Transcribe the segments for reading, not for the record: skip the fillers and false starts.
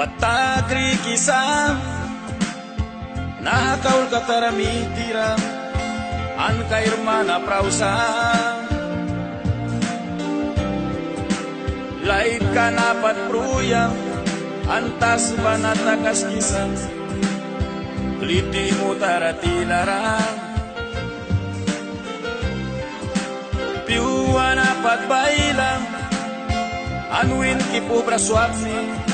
Patagri kisah nahakaul kataramitiram an kairmana prausa lait kanapat pruyang antas banatakas kisah liti mutaratilarang piuan apat bailang anwin kipu praswapni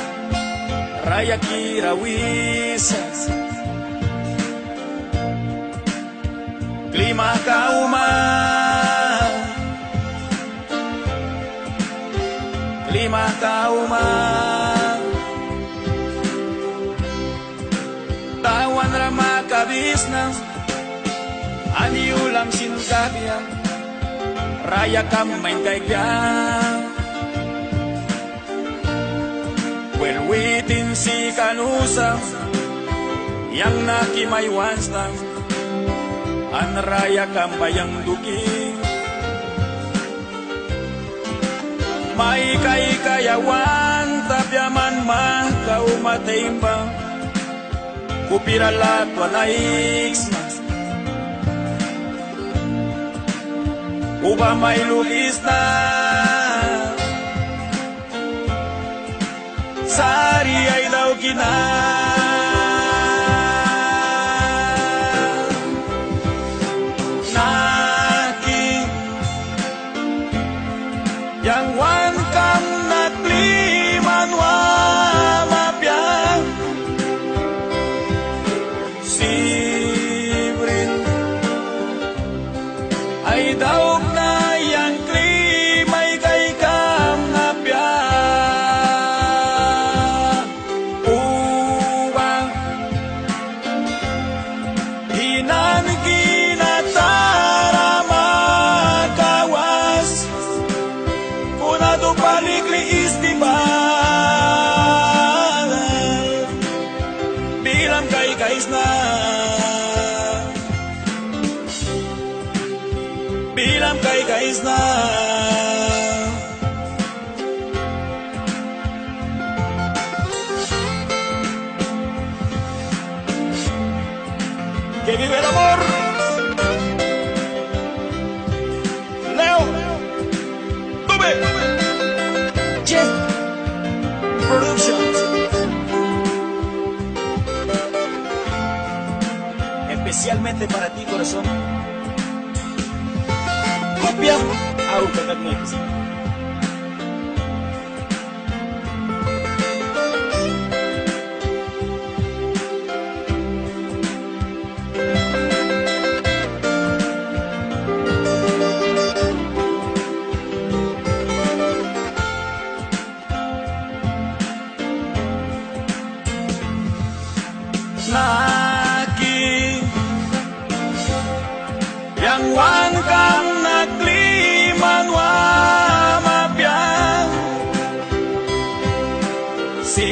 raya kirawisas klima kauma tawan rama kabisna aniulam sinkabya raya kamain kaigyan welwitin si kanusa yang nakimaywansang an raya kambayang duki may kayawan tapyaman mah kaumataimbang kupiralat wanaiksmas uba may lugis na sari ay daw naki yang wan kam nakliman wa mapyang sibrin ay daw na yang klimay kay kam napyang ubang hinan kinatara makawas kunado palikli istiban bilang kay guys na bilang kay guys na que vive el amor Leo Bube Jeff Productions especialmente para ti corazón copia Autotecnics. Naki yang wan kang nakliman wa mapyang si